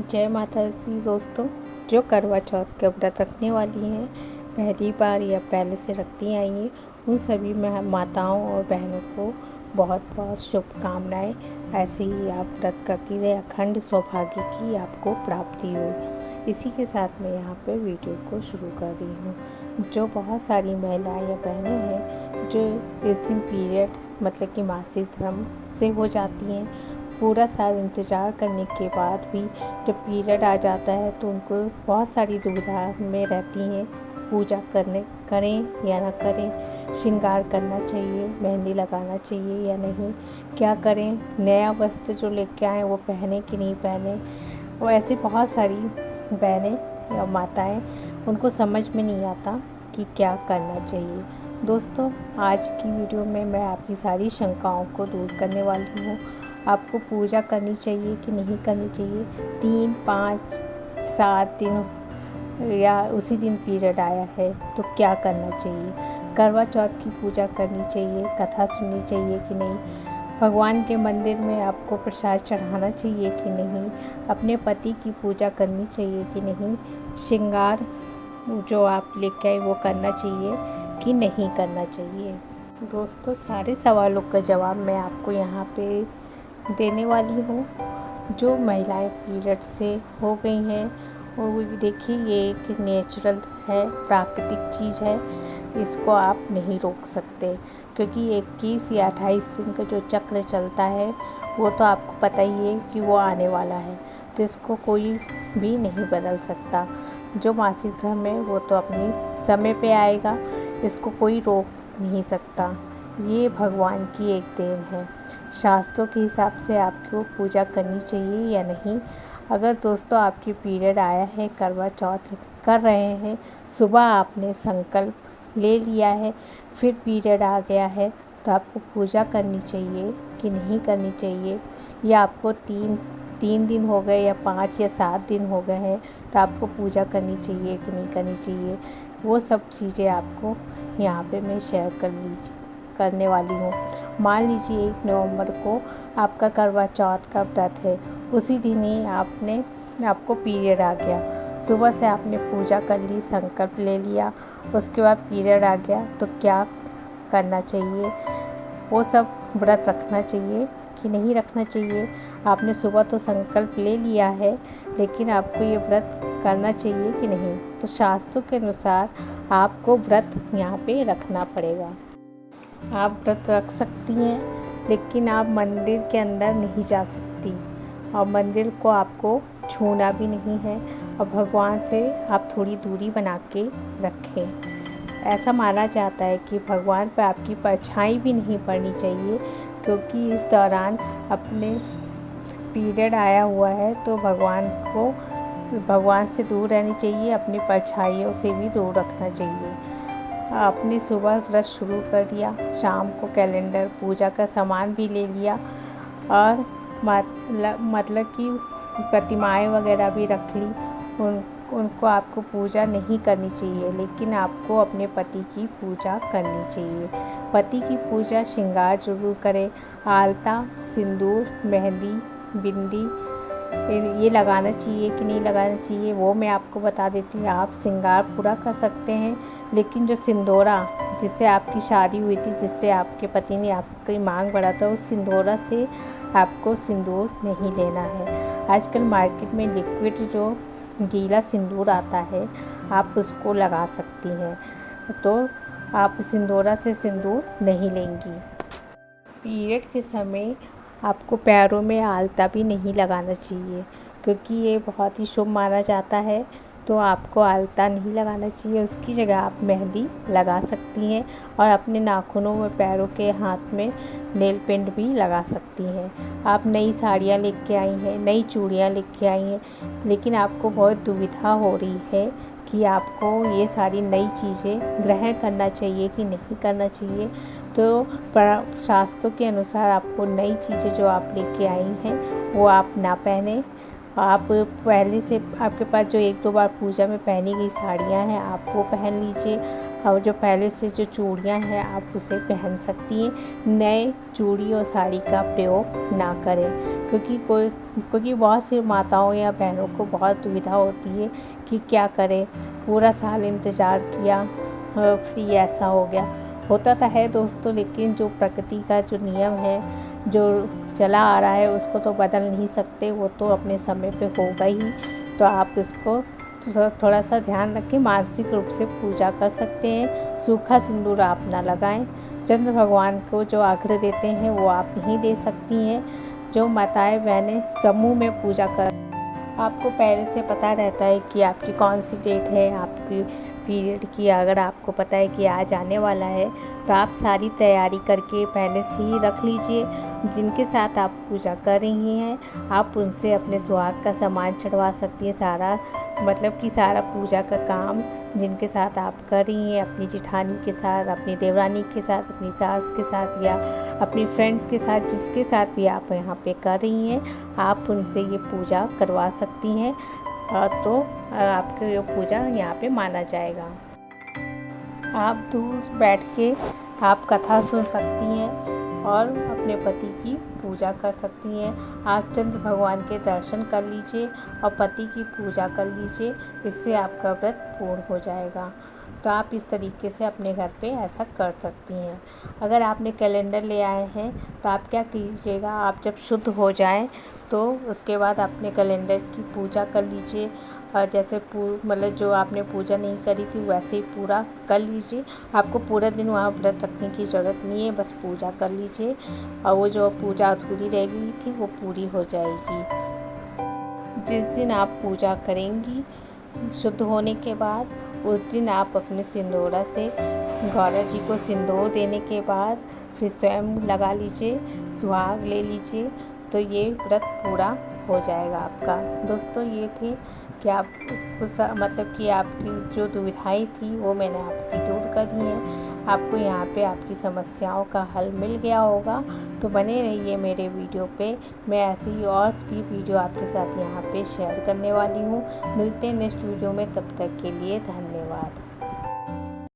जय माता दी दोस्तों। जो करवा चौथ के व्रत रखने वाली हैं, पहली बार या पहले से रखती आई हैं, उन सभी माताओं और बहनों को बहुत बहुत शुभकामनाएं। ऐसे ही आप व्रत करती रहे, अखंड सौभाग्य की आपको प्राप्ति हो। इसी के साथ मैं यहाँ पे वीडियो को शुरू कर रही हूँ। जो बहुत सारी महिलाएं या बहनें हैं जो इस दिन पीरियड मतलब कि मासिक धर्म से हो जाती हैं, पूरा साल इंतज़ार करने के बाद भी जब पीरियड आ जाता है तो उनको बहुत सारी दुविधा में रहती हैं। पूजा करें या ना करें, श्रृंगार करना चाहिए, मेहंदी लगाना चाहिए या नहीं, क्या करें, नया वस्त्र जो लेके आएँ वो पहने कि नहीं पहने। और ऐसी बहुत सारी बहनें या माताएं, उनको समझ में नहीं आता कि क्या करना चाहिए। दोस्तों, आज की वीडियो में मैं आपकी सारी शंकाओं को दूर करने वाली हूँ। आपको पूजा करनी चाहिए कि नहीं करनी चाहिए, 3, 5, 7 दिन या उसी दिन पीरियड आया है तो क्या करना चाहिए, करवा चौथ की पूजा करनी चाहिए, कथा सुननी चाहिए कि नहीं, भगवान के मंदिर में आपको प्रसाद चढ़ाना चाहिए कि नहीं, अपने पति की पूजा करनी चाहिए कि नहीं, श्रृंगार जो आप लेके आए वो करना चाहिए कि नहीं करना चाहिए। दोस्तों, सारे सवालों का जवाब मैं आपको यहाँ पे देने वाली हूँ। जो महिलाएं पीरियड से हो गई हैं और देखिए, ये एक नेचुरल है, प्राकृतिक चीज़ है, इसको आप नहीं रोक सकते, क्योंकि 21 या 28 दिन का जो चक्र चलता है वो तो आपको पता ही है कि वो आने वाला है, तो इसको कोई भी नहीं बदल सकता। जो मासिक धर्म है वो तो अपनी समय पे आएगा, इसको कोई रोक नहीं सकता। ये भगवान की एक देन है। शास्त्रों के हिसाब से आपको पूजा करनी चाहिए या नहीं। अगर दोस्तों आपकी पीरियड आया है, करवा चौथ कर रहे हैं, सुबह आपने संकल्प ले लिया है, फिर पीरियड आ गया है, तो आपको पूजा करनी चाहिए कि नहीं करनी चाहिए। या आपको तीन दिन हो गए या 5 या 7 दिन हो गए हैं तो आपको पूजा करनी चाहिए कि नहीं करनी चाहिए, वो सब चीज़ें आपको यहाँ पे मैं शेयर करने वाली हूँ। मान लीजिए 1 नवंबर को आपका करवा चौथ का व्रत है, उसी दिन ही आपको पीरियड आ गया, सुबह से आपने पूजा कर ली, संकल्प ले लिया, उसके बाद पीरियड आ गया, तो क्या करना चाहिए, वो सब व्रत रखना चाहिए कि नहीं रखना चाहिए। आपने सुबह तो संकल्प ले लिया है, लेकिन आपको ये व्रत करना चाहिए कि नहीं। तो शास्त्रों के अनुसार आपको व्रत यहाँ पे रखना पड़ेगा। आप व्रत रख सकती हैं, लेकिन आप मंदिर के अंदर नहीं जा सकती, और मंदिर को आपको छूना भी नहीं है, और भगवान से आप थोड़ी दूरी बना के रखें। ऐसा माना जाता है कि भगवान पर आपकी परछाई भी नहीं पड़नी चाहिए, क्योंकि इस दौरान अपने पीरियड आया हुआ है तो भगवान से दूर रहनी चाहिए, अपनी परछाइयों से भी दूर रखना चाहिए। आपने सुबह व्रत शुरू कर दिया, शाम को कैलेंडर पूजा का सामान भी ले लिया, और मतलब कि प्रतिमाएं वगैरह भी रख ली, उनको आपको पूजा नहीं करनी चाहिए, लेकिन आपको अपने पति की पूजा करनी चाहिए। पति की पूजा श्रृंगार जरूर करें, आलता, सिंदूर, मेहंदी, बिंदी ये लगाना चाहिए कि नहीं लगाना चाहिए वो मैं आपको बता देती हूँ। आप श्रृंगार पूरा कर सकते हैं, लेकिन जो सिंदूरा जिससे आपकी शादी हुई थी, जिससे आपके पति ने आपकी मांग बढ़ा था, उस सिंदूरा से आपको सिंदूर नहीं लेना है। आजकल मार्केट में लिक्विड जो गीला सिंदूर आता है, आप उसको लगा सकती हैं, तो आप सिंदूरा से सिंदूर नहीं लेंगी। पीरियड के समय आपको पैरों में आलता भी नहीं लगाना चाहिए, क्योंकि ये बहुत ही शुभ माना जाता है, तो आपको आलता नहीं लगाना चाहिए। उसकी जगह आप मेहंदी लगा सकती हैं, और अपने नाखूनों में, पैरों के, हाथ में नेल पेंट भी लगा सकती हैं। आप नई साड़ियाँ लेके आई हैं, नई चूड़ियाँ लेके आई हैं, लेकिन आपको बहुत दुविधा हो रही है कि आपको ये सारी नई चीज़ें ग्रहण करना चाहिए कि नहीं करना चाहिए। तो शास्त्रों के अनुसार आपको नई चीज़ें जो आप लेके आई हैं वो आप ना पहने। आप पहले से आपके पास जो 1-2 बार पूजा में पहनी गई साड़ियाँ हैं, आप वो पहन लीजिए। और जो पहले से जो चूड़ियाँ हैं आप उसे पहन सकती हैं। नए चूड़ी और साड़ी का प्रयोग ना करें, क्योंकि बहुत सी माताओं या बहनों को बहुत दुविधा होती है कि क्या करें, पूरा साल इंतज़ार किया फिर ऐसा हो गया। होता तो है दोस्तों, लेकिन जो प्रकृति का जो नियम है, जो चला आ रहा है, उसको तो बदल नहीं सकते, वो तो अपने समय पे होगा ही। तो आप इसको थोड़ा सा ध्यान रखें, मानसिक रूप से पूजा कर सकते हैं। सूखा सिंदूर आप ना लगाएं। चंद्र भगवान को जो अर्घ्य देते हैं वो आप नहीं दे सकती हैं। जो माताएं बहनें समूह में पूजा कर, आपको पहले से पता रहता है कि आपकी कौन सी डेट है, आपकी पीरियड की अगर आपको पता है कि आज आने वाला है, तो आप सारी तैयारी करके पहले से ही रख लीजिए। जिनके साथ आप पूजा कर रही हैं, आप उनसे अपने सुहाग का सामान चढ़वा सकती हैं। सारा मतलब कि सारा पूजा का काम जिनके साथ आप कर रही हैं, अपनी जेठानी के साथ, अपनी देवरानी के साथ, अपनी सास के साथ या अपनी फ्रेंड्स के साथ, जिसके साथ भी आप यहाँ पे कर रही हैं, आप उनसे ये पूजा करवा सकती हैं। तो आपकी ये पूजा यहाँ पे माना जाएगा। आप दूर बैठ के आप कथा सुन सकती हैं और अपने पति की पूजा कर सकती हैं। आप चंद्र भगवान के दर्शन कर लीजिए और पति की पूजा कर लीजिए, इससे आपका व्रत पूर्ण हो जाएगा। तो आप इस तरीके से अपने घर पे ऐसा कर सकती हैं। अगर आपने कैलेंडर ले आए हैं तो आप क्या कीजिएगा, आप जब शुद्ध हो जाएं तो उसके बाद अपने कैलेंडर की पूजा कर लीजिए। और जैसे मतलब जो आपने पूजा नहीं करी थी वैसे ही पूरा कर लीजिए। आपको पूरा दिन वहाँ व्रत रखने की ज़रूरत नहीं है, बस पूजा कर लीजिए और वो जो पूजा अधूरी रह गई थी वो पूरी हो जाएगी। जिस दिन आप पूजा करेंगी शुद्ध होने के बाद, उस दिन आप अपने सिंदूरा से गौरा जी को सिंदूर देने के बाद फिर स्वयं लगा लीजिए, सुहाग ले लीजिए, तो ये व्रत पूरा हो जाएगा आपका। दोस्तों ये थे कि आप मतलब कि आपकी जो दुविधाएं थी वो मैंने आपकी दूर कर दी हैं। आपको यहाँ पे आपकी समस्याओं का हल मिल गया होगा। तो बने रहिए मेरे वीडियो पे, मैं ऐसी ही और भी वीडियो आपके साथ यहाँ पे शेयर करने वाली हूँ। मिलते हैं नेक्स्ट वीडियो में, तब तक के लिए धन्यवाद।